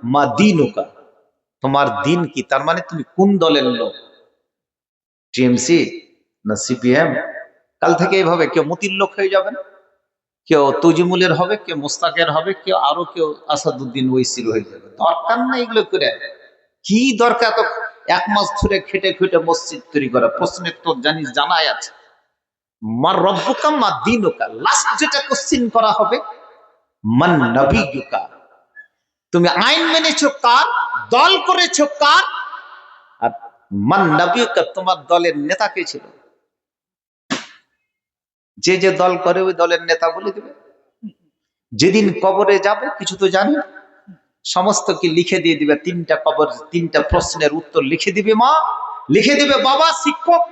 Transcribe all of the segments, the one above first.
মা দিনুকা, তোমার দিন কি, তার মানে তুমি কোন দলের লোক, টিএমসি না সিপিএম? কাল থেকে এইভাবে কেউ মতির লোক হয়ে যাবেন, কেউ তজিমুলের হবে, কেউ মোস্তাকের হবে, কেউ আরো কেউ আসাদুদ্দিন ওইসির হয়ে যাবে। দরকার না এগুলো করে, কি দরকার তো 1 মাস ধরে খেটে খেটে মসজিদ তৈরি করা? প্রশ্নের তো জানিস জানাই আছে, মার রব্বুকা মা দিনুকা, লাস্ট যেটা কোশ্চিন করা হবে মান নবিয়ুকা, তুমি আইন মেনেছো কার, দল করেছো কার, আর মান নবিয়ুকা, তোমার দলের নেতা কে ছিল? যে যে দল করে ওই দলের নেতা বলে দেবে। যেদিন কবরে যাবে কিছু তো জানি, সমস্ত কি লিখে দিয়ে দিবে, 3টা কবর 3টা প্রশ্নের উত্তর লিখে দিবে মা, লিখে দিবে বাবা শিক্ষক।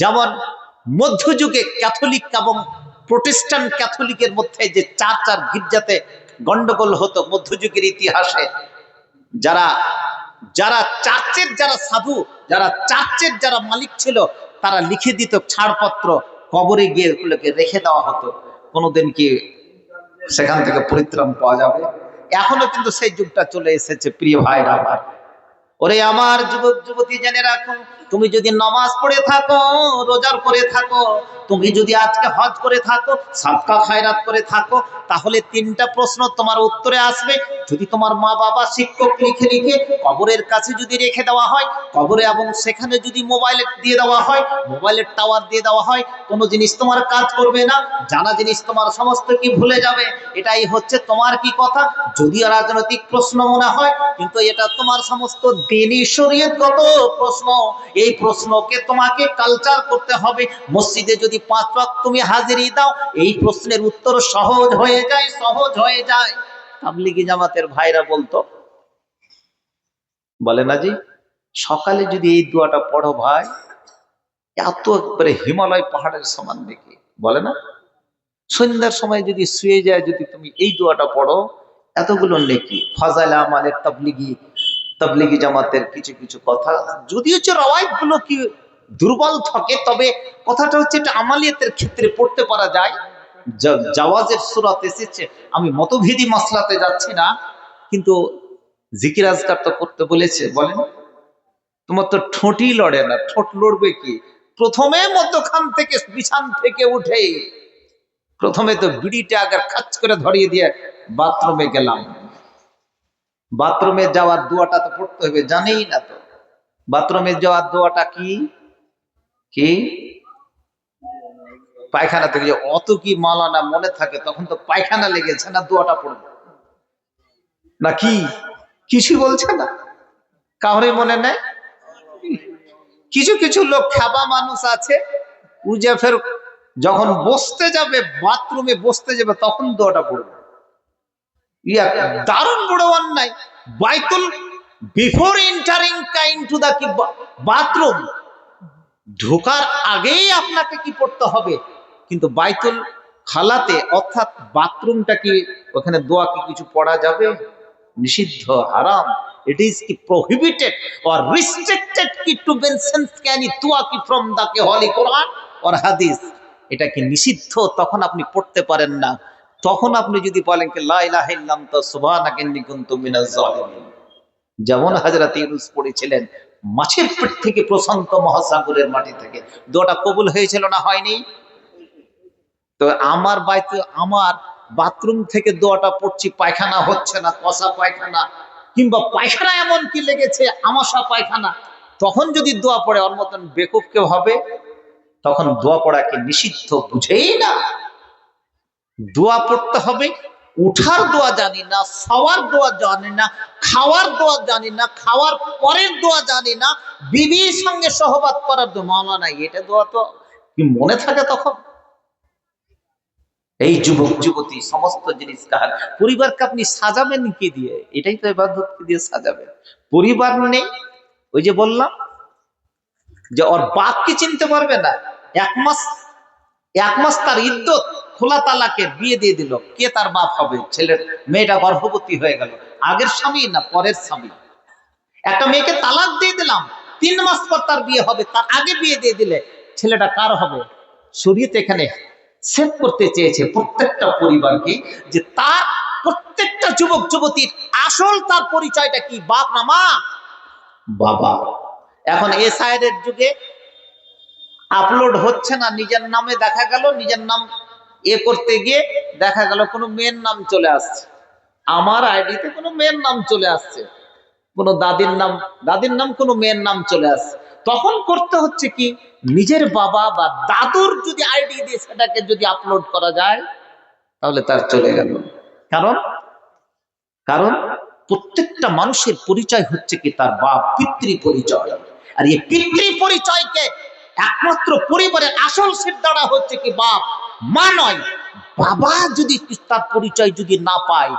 যেমন মধ্যযুগে ক্যাথলিক এবং প্রোটেস্ট্যান্ট ক্যাথলিকের মধ্যে যে চার গির্জাতে গন্ডগোল হতো মধ্যযুগের ইতিহাসে, যারা যারা চার্চের যারা সাধু, যারা চার্চের যারা মালিক ছিল, তারা লিখে দিত ছাড়পত্র, কবরে গিয়ে ওগুলোকে রেখে দেওয়া হতো। কোনোদিন কি সেখান থেকে পরিত্রাণ পাওয়া যাবে? এখনো কিন্তু সেই যুগটা চলে এসেছে প্রিয় ভাইরা আমার। ওরে আমার যুবক যুবতী, জেনে রাখো, তুমি যদি নামাজ পড়ে থাকো, রোজার করে থাকো, তুমি যদি আজকে হজ করে থাকো, সাদকা খায়রাত করে থাকো, তাহলে 3টা প্রশ্ন তোমার উত্তরে আসবে। যদি তোমার মা বাবা শিক্ষক লিখে লিখে কবরের কাছে যদি রেখে দেওয়া হয়, কবরে এবং সেখানে যদি মোবাইলে দিয়ে দেওয়া হয়, মোবাইলের টাওয়ার দিয়ে দেওয়া হয়, কোনো জিনিস তোমার কাজ করবে না, জানা জিনিস তোমার সমস্ত কি ভুলে যাবে। এটাই হচ্ছে তোমার কি কথা, যদিও রাজনৈতিক প্রশ্ন মনে হয়, কিন্তু এটা তোমার সমস্ত দিনী শরীয়তগত প্রশ্ন। এই প্রশ্নকে তোমাকে কালচার করতে হবে। মসজিদে যদি 5 ওয়াক্ত তুমি হাজিরি দাও, এই প্রশ্নের উত্তর সহজ হয়ে যায়, সহজ হয়ে যায়। তাবলিগি জামাতের ভাইরা বলতো, বলে না জি, সকালে যদি এই দোয়াটা পড়ো ভাই, এত একবারে হিমালয় পাহাড়ের সমান দেখি, বলে না, সন্ধ্যার সময় যদি শুয়ে যায়, যদি তুমি এই দোয়াটা পড়ো, এতগুলো নেকি। ফাজাইল আমালের তাবলিগি জামাতের কিছু কিছু কথা, যদি হচ্ছে রওয়ায়েত গুলো কি দুর্বল থাকে, তবে কথাটা হচ্ছে এটা আমালিয়াতের ক্ষেত্রে পড়তে পারা যায়। জাওয়াজের সূরাত এসেছে, আমি মতভেদী মাসলাতে যাচ্ছি না, কিন্তু জিকির আজকার তো করতে বলেছে। বলেন, তোমার তো ঠোঁটই লড়ে না, ঠোঁট লড়বে কি? প্রথমে মধ্যখান থেকে বিছান থেকে উঠে প্রথমে তো বিড়িটা আগে খাচ করে ধরিয়ে দিয়ে বাথরুমে গেলাম। বাথরুমে যাওয়ার দোয়াটা তো পড়তে হবে, জানেই না তো। বাথরুমে যাওয়ার দোয়াটা কি কি? পায়খানা থেকে অত কি মালানা মনে থাকে, তখন তো পায়খানা লেগেছে না, দোয়াটা পড়বে না কি? কিছু বলছে না, কাউরে মনে নেই। কিছু কিছু লোক খাবা মানুষ আছে, উজে ফের যখন বসতে যাবে, বাথরুমে বসতে যাবে, তখন দোয়াটা পড়বে। দারুণ বড় অন্যায়। বাইতুল before entering into the bathroom, ঢোকার আগেই আপনাকে কি পড়তে হবে, কিন্তু বাইতুল খালাতে অর্থাৎ বাথরুমটা কি, ওখানে দোয়া কি কিছু পড়া যাবে? নিষিদ্ধ, হারাম। ইট ইজ কি প্রহিবিটেড অর রিস্ট্রিক্টেড কি টু মেনশন ক্যানি দোয়া কি from the holy Quran or হাদিস। এটা কি নিষিদ্ধ, তখন আপনি পড়তে পারেন না। তখন আপনি যদি বলেন কি লা ইলাহা ইল্লাল্লাহ সুবহানাকা ইন্নী কুনতু মিনাজ জালিমিন, যেমন হযরত ইউনূস পড়েছিলেন মাছের পেট থেকে প্রশান্ত মহাসাগরের মাটি থেকে, দোয়াটা কবুল হয়েছিল না হয়নি? তো আমার বাথরুম থেকে দোয়াটা পড়ছি, পায়খানা হচ্ছে না, কষা পায়খানা, কিংবা পায়খানা এমন কি লেগেছে আমাশা পায়খানা, তখন যদি দোয়া পড়ে, ওর মতন বেকুব কেউ হবে? তখন দোয়া পড়াকে নিষিদ্ধ বুঝেই না। দোয়া পড়তে হবে, উঠার দোয়া জানি না, খাওয়ার দোয়া জানি না, খাওয়ার দোয়া জানি না, খাওয়ার পরের দোয়া জানি না, বিবির সঙ্গে সহবাত করার দোয়া মাওলানা, এটা দোয়া তো কি মনে থাকে তখন? এই যুবক যুবতী, সমস্ত জিনিস কার? পরিবারকে আপনি সাজাবেন কি দিয়ে? এটাই তো ইবাদত দিয়ে সাজাবেন। পরিবার নেই, ওই যে বললাম যে ওর বাপকে চিনতে পারবে না, 1 মাস তার ইদ্যত, খোলা তালাকে বিয়ে দিয়ে দিল, কে তার বাপ হবে? ছেলের মেয়েটা গর্ভবতী হয়ে গেল, আগের স্বামী না পরের স্বামী। একটা মেয়েকে তালাক দিয়ে দিলাম, 3 মাস পর তার বিয়ে হবে, তার আগে বিয়ে দিয়ে দিলে ছেলেটা কার হবে? শরীয়ত এখানে সেভ করতে চেয়েছে প্রত্যেকটা পরিবারকে, যে তার প্রত্যেকটা যুবক যুবতীর আসল তার পরিচয়টা কি? বাপ না মা? বাবা। এখন এসআইয়ের যুগে আপলোড হচ্ছে না, নিজের নামে দেখা গেল, নিজের নাম করতে গিয়ে দেখা গেল কোনো মেয়ের নাম চলে আসছে, আমার আইডিতে কোনো মেয়ের নাম চলে আসছে, কোনো দাদির নাম কোনো মেয়ের নাম চলে আসছে। তখন করতে হচ্ছে কি, নিজের বাবা বা দাদুর যদি আইডি দিয়ে সেটাকে যদি আপলোড করা যায় তাহলে তার চলে গেল। কারণ কারণ প্রত্যেকটা মানুষের পরিচয় হচ্ছে কি তার বাপ, পিতৃ পরিচয়। আর এই পিতৃ পরিচয়কে একমাত্র পরিবারের আসল সিদ্ধারা হচ্ছে কি বাপ, মা নয়। বাবা যদি তার পরিচয় যদি না পায়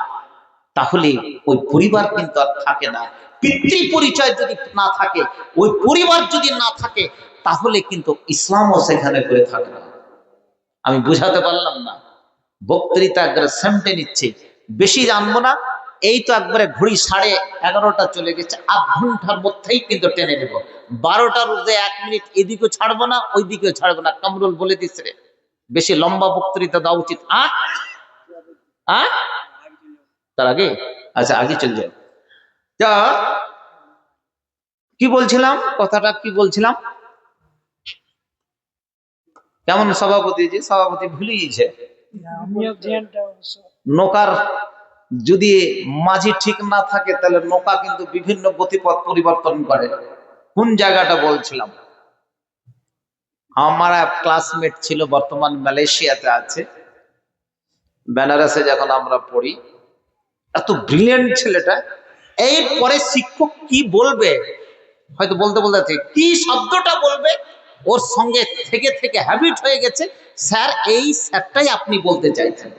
তাহলে ওই পরিবার কিন্তু আর থাকে না। পিতৃ পরিচয় যদি না থাকে, ওই পরিবার যদি না থাকে, তাহলে কিন্তু ইসলামও সেখানে করে থাকে না। আমি বুঝাতে পারলাম না? বক্তৃতা একবারে সেমটে নিচ্ছে, বেশি জানবো না। এই তো একবারে ঘড়ি 11:30 চলে গেছে, আধ ঘন্টার মধ্যেই কিন্তু টেনে নেব। 12টার মধ্যে 1 মিনিট এদিকেও ছাড়বো না, ওই দিকেও ছাড়বো না। কামরুল বলে দিচ্ছে রে, বেশি লম্বা বক্তৃতা দেওয়া উচিত। তার আগে আচ্ছা, আগে চলে যাই। তা কি বলছিলাম, কথাটা কি বলছিলাম? কেমন সভাপতি ভুলে গিয়েছে। নৌকার যদি মাঝি ঠিক না থাকে তাহলে নৌকা কিন্তু বিভিন্ন গতিপথ পরিবর্তন করে। কোন জায়গাটা বলছিলাম? আমার এক ক্লাসমেট ছিল, বর্তমান মালয়েশিয়াতে আছে। বেনারসে যখন আমরা পড়ি, এত ব্রিলিয়েন্ট ছেলেটা। এরপরে শিক্ষক কি বলবে, হয়তো বলতে বলতে কি শব্দটা বলবে, ওর সঙ্গে থেকে থেকে হ্যাবিট হয়ে গেছে। স্যার, এই স্যারটাই আপনি বলতে চাইছেন,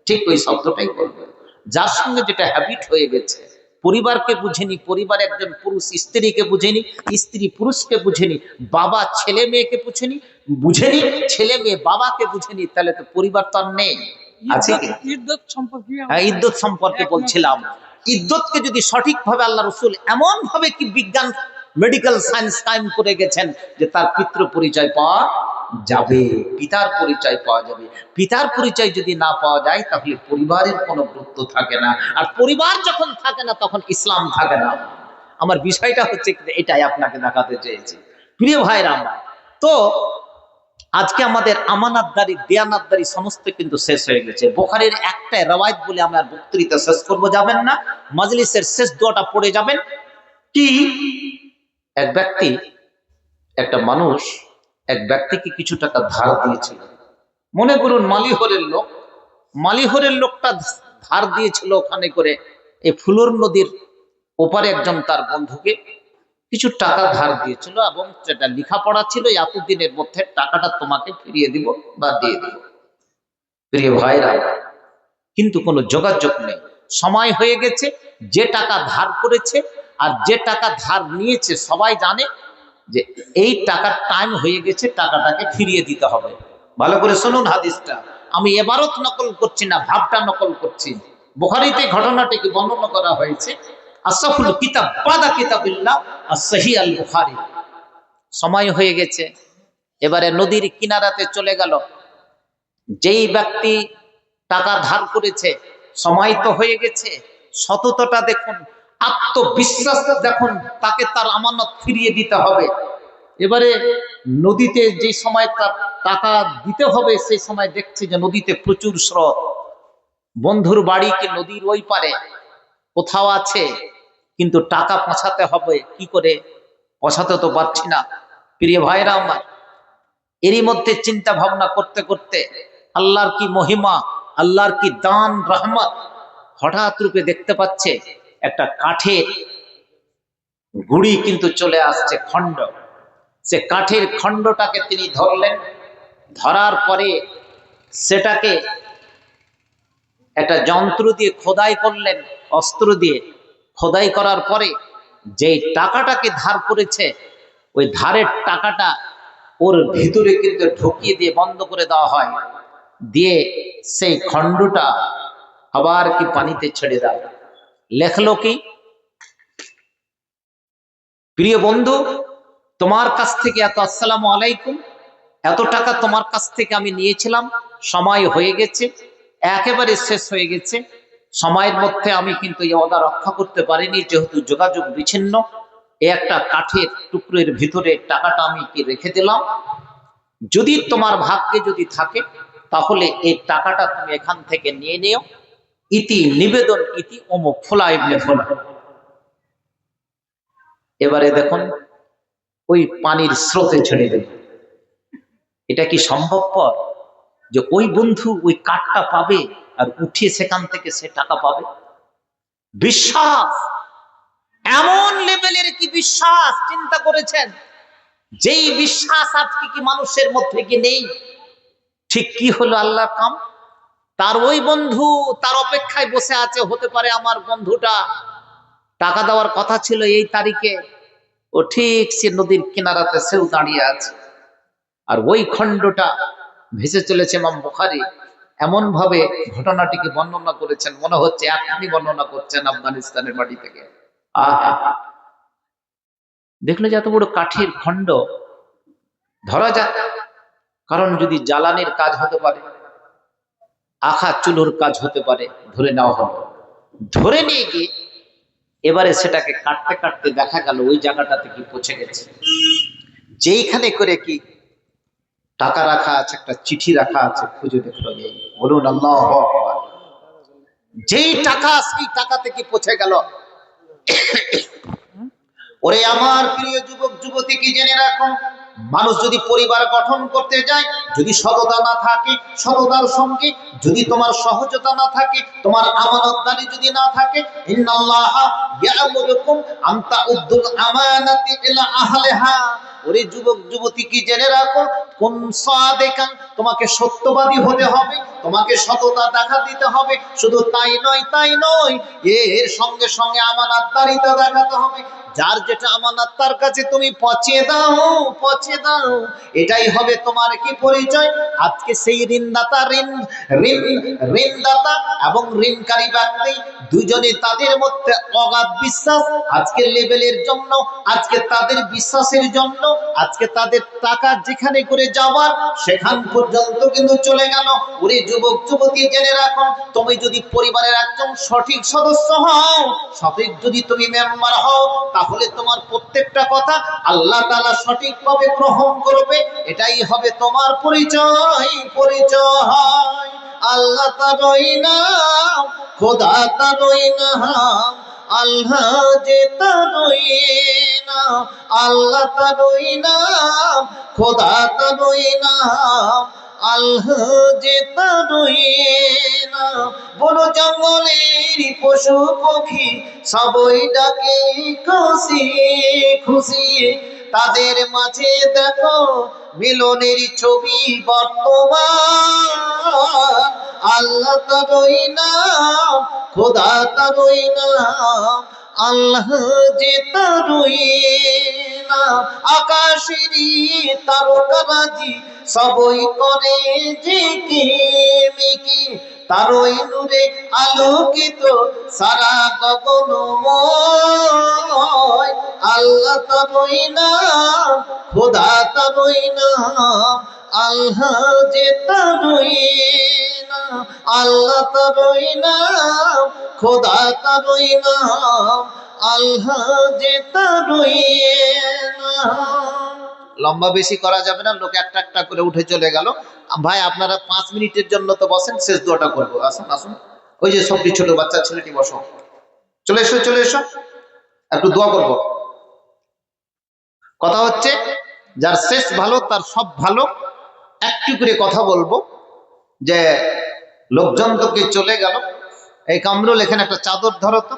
ঠিক ওই শব্দটাই বলবে। যার সঙ্গে যেটা হ্যাবিট হয়ে গেছে, পরিবারকে বুঝেনি, পরিবার একজন পুরুষ স্ত্রীকে বুঝেনি, স্ত্রী পুরুষকে বুঝেনি, বাবা ছেলে মেয়েকে বুঝেনি, ছেলে মেয়ে বাবাকে বুঝেনি, তাহলে তো পরিবার তো আর নেই। আছে কি? ইদ্যত সম্পর্কে বলছিলাম। ইদ্যতকে যদি সঠিকভাবে আল্লাহ রসুল এমন ভাবে কি বিজ্ঞান মেডিকেল সায়েন্স কায়েম করে গেছেন যে তার পিতৃ পরিচয় পাওয়া যাবে, পিতার পরিচয় পাওয়া যাবে। পিতার পরিচয় যদি না পাওয়া যায় তাহলে পরিবারের কোনো গুরুত্ব থাকে না, আর পরিবার যখন থাকে না তখন ইসলাম থাকে না। আমার বিষয়টা হচ্ছে এটাই আপনাকে দেখাতে চেয়েছি, প্রিয় ভাইরা আমার। তো আজকে আমাদের আমানতদারি, দেয়ানাতদারি সমস্ত কিন্তু শেষ হয়ে গেছে। বুখারীর একটা রওয়ায়াত বলে আমরা বক্তৃতা শেষ করব, যাবেন না? মাজলিসের শেষ দোয়াটা পড়ে যাবেন। কি, একটা মানুষ এক ব্যক্তিকে কিছু টাকা ধার দিয়েছিল। মনে করুন মালিহরের লোকটা ধার দিয়েছিল ওখানে করে এই ফুলর নদীর ওপারে একজন তার বন্ধুকে কিছু টাকা ধার দিয়েছিল, এবং যেটা লেখাপড়া ছিল এতদিনের মধ্যে টাকাটা তোমাকে ফিরিয়ে দিব বা দিয়ে দিব। প্রিয় ভাইরা, কিন্তু কোনো যোগাযোগ নেই, সময় হয়ে গেছে। যে টাকা ধার করেছে আর যে টাকা ধার নিয়েছে সবাই জানে যে এই টাকার টাইম হয়ে গেছে, টাকাটাকে ফিরিয়ে দিতে হবে। ভালো করে শুনুন হাদিসটা, আমি এবারত নকল করছি না, ভাবটা নকল করছি। বুখারীতে ঘটনাটিকে বর্ণনা করা হয়েছে। আসাফুল কিতাব বাদা কিতাবিল্লাহ as-সহিহ আল-বুখারী। সময় হয়ে গেছে, এবারে নদীর কিনারাতে চলে গেল। যেই ব্যক্তি টাকা ধার করেছে, সময় তো হয়ে গেছে, সততাটা দেখুন, আত্মবিশ্বাস দেখুন, তাকে তার আমানত ফিরিয়ে দিতে হবে। এবারে নদীতে যে সময় তার টাকা দিতে হবে সেই সময় দেখছে যে নদীতে প্রচুর স্রোত। বন্ধুর বাড়ি কি নদীর ওই পারে কোথাও আছে, কিন্তু টাকা পৌঁছাতে হবে, কি করে পৌঁছাতে তো পারছি না। প্রিয় ভাইরা আমার, এরই মধ্যে চিন্তা ভাবনা করতে করতে আল্লাহর কি মহিমা, আল্লাহর কি দান রহমত, হঠাৎ রূপে দেখতে পাচ্ছে একটা কাঠের গুড়ি কিন্তু চলে আসছে, খণ্ড। সে কাঠের খণ্ডটাকে তিনি ধরলেন, ধরার পরে সেটাকে একটা যন্ত্র দিয়ে খোদাই করলেন, অস্ত্র দিয়ে খোদাই করার পরে যেই টাকাটাকে ধার করেছে ওই ধারের টাকাটা ওর ভিতরে কিন্তু ঢুকিয়ে দিয়ে বন্ধ করে দেওয়া হয়, দিয়ে সেই খণ্ডটা আবার কি পানিতে ছেড়ে দেয়। লেখলো কি, প্রিয় বন্ধু, তোমার কাছ থেকে আসসালামু আলাইকুম, এত টাকা তোমার কাছ থেকে আমি নিয়েছিলাম, সময় হয়ে গেছে, একেবারে শেষ হয়ে গেছে, সময়ের মধ্যে আমি কিন্তু এই ওয়াদা রক্ষা করতে পারিনি, যেহেতু যোগাযোগ বিচ্ছিন্ন। এই একটা কাঠের টুকরোর ভিতরে টাকাটা আমি কি রেখে দিলাম, যদি তোমার ভাগ্যে যদি থাকে তাহলে এই টাকাটা তুমি এখান থেকে নিয়ে নিও। ইতি নিবেদন ইতি অমুক ফোলা ইবনে ফোলা। এবারে দেখুন ওই পানির স্রোতে ছেড়ে দেবে। এটা কি সম্ভবপর যে ওই বন্ধু ওই কাঠটা পাবে আর উঠিয়ে সেখান থেকে সে টাকা পাবে? বিশ্বাস এমন লেভেলের কি বিশ্বাস, চিন্তা করেছেন? যেই বিশ্বাস আজকে কি মানুষের মধ্যে কি নেই? ঠিক কি হলো আল্লাহর কাম, তার ওই বন্ধু তার অপেক্ষায় বসে আছে। হতে পারে আমার বন্ধুটা টাকা দেওয়ার কথা ছিল এই তারিখে, ও ঠিক সে নদীর কিনারাতে সেও দাঁড়িয়ে আছে। আর ওই খণ্ডটা ভেসে চলেছে। ইমাম বুখারী এমন ভাবে ঘটনাটিকে বর্ণনা করেছেন, মনে হচ্ছে এখনই বর্ণনা করছেন আফগানিস্তানের মাটি থেকে। আহা, দেখলো যে এত বড় কাঠের খণ্ড ধরা যাক, কারণ যদি জ্বালানির কাজ হতে পারে, আখা চুলোর কাজ হতে পারে, ধরে নেওয়া হলো। ধরে নিয়ে গিয়ে এবারে সেটাকে কাটতে কাটতে দেখা গেল ওই জায়গাটাতে কি পৌঁছে গেছে, যেইখানে করে কি টাকা রাখা আছে, একটা চিঠি রাখা আছে। খুঁজে দেখলো, এই বলুন আল্লাহু আকবার। যেই টাকা সেই টাকা থেকে পৌঁছে গেল। ওরে আমার প্রিয় যুবক যুবতী, কি জেনে রাখো, মানুষ যদি পরিবার গঠন করতে যায়, যদি সততা না থাকে, সততার সঙ্গে যদি তোমার সহজতা না থাকে, তোমার আমানতদারি যদি না থাকে, ইন্নাল্লাহা ইয়া'মুরুকুম আন তা'উদ্দুল আমানাতি ইলা আহলিহা। ওরে যুবক যুবতী, কি জেনে রাখো, কোন সাদিকান, তোমাকে সত্যবাদী হতে হবে, তোমাকে সততা দেখা দিতে হবে। শুধু তাই নয়, এর সঙ্গে সঙ্গে আমানতদারিতা দেখাতে হবে। যার যেটা আমানত তার কাছে তুমি পৌঁছে দাও, এটাই হবে তোমার কি পরিচয়। আজকে সেই ঋণদাতা এবং ঋণকারী ব্যক্তি দুজনে তাদের মধ্যে অগাধ বিশ্বাস। আজকে লেভেলের জন্য, আজকে তাদের বিশ্বাসের জন্য, আজকে তাদের টাকা যেখানে করে যাওয়ার সেখান পর্যন্ত কিন্তু চলে গেল। ওরে যুবক যুবতী, জেনে রাখো, তুমি যদি পরিবারের একজন সঠিক সদস্য হও, সঠিক যদি তুমি মেম্বার হও, তাহলে তোমার প্রত্যেকটা কথা আল্লাহ তাআলা সঠিকভাবে গ্রহণ করবে। এটাই হবে তোমার পরিচয়। আল্লাহ তাআলাই নাম, খোদা তাআলাই নাম, আল্লাহ যে তাআলাই নাম, আল্লাহ তাআলাই নাম, খোদা তাআলাই নাম, আল্লাহ যে তাআলাই নাম। বন জঙ্গলের পশু পক্ষী সবই ডাকে খুশি খুশি, তাদের মাঝে দেখো মিলনের ছবি বর্তমান। আল্লাহ তাআলাই নাম, খোদা তাআলাই নাম, আল্লাহ যে তাআলাই নাম। আকাশেরই তারকারাজি সবই করে ঝিকিমিকি, তারই নূরে আলোকিত সারা গগনময়। আল্লাহ তাআলাই নাম, খোদা তাআলাই নাম, আল্লাহ যে তাআলাই নাম, আল্লাহ তাআলাই নাম, খোদা তাআলাই নাম, আল্লাহ যে তাআলাই নাম। লম্বা বেশি করা যাবে না, লোক একটা একটা করে উঠে চলে গেল। ভাই আপনারা 5 মিনিটের জন্য তো বসেন, শেষ দোয়াটা করবো। আসুন, ওই যে সবটি ছোট বাচ্চা ছেলেটি বসো, চলে এসো, একটু দোয়া করব। কথা হচ্ছে যার শেষ ভালো তার সব ভালো। একটু করে কথা বলবো যে লোকজন তো কে চলে গেল। এই কামরুল, এখানে একটা চাদর ধরো তো।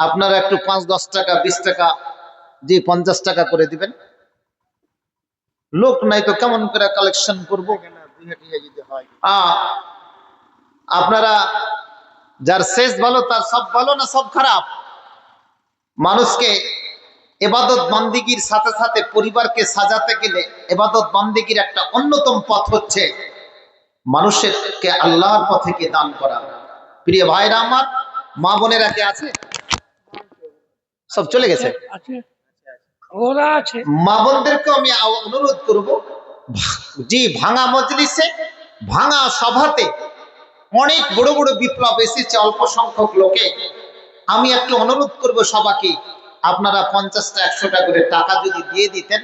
আপনারা একটু 5-10 টাকা 20 টাকা, জি 50 টাকা করে দিবেন। লোক নাই তো কেমন করে কালেকশন করবো? আপনারা যার শেষ ভালো তার সব ভালো না সব খারাপ? মানুষকে ইবাদত বান্দিগির সাথে সাথে পরিবারকে সাজাতে গেলে ইবাদত বান্দিগির একটা অন্যতম পথ হচ্ছে মানুষকে আল্লাহর পথে কে দান করা। প্রিয় ভাইরা আমার, মা বোনেরা কে আছে? সব চলে গেছে। মা বোনদেরকে আমি অনুরোধ করব, জি ভাঙা মজলিসে, ভাঙা সভাতে অনেক বড় বড় বিপ্লব এসেছে অল্প সংখ্যক লোকে। আমি একটু অনুরোধ করব সবাইকে, আপনারা 50টা 100টা করে টাকা যদি দিয়ে দিতেন,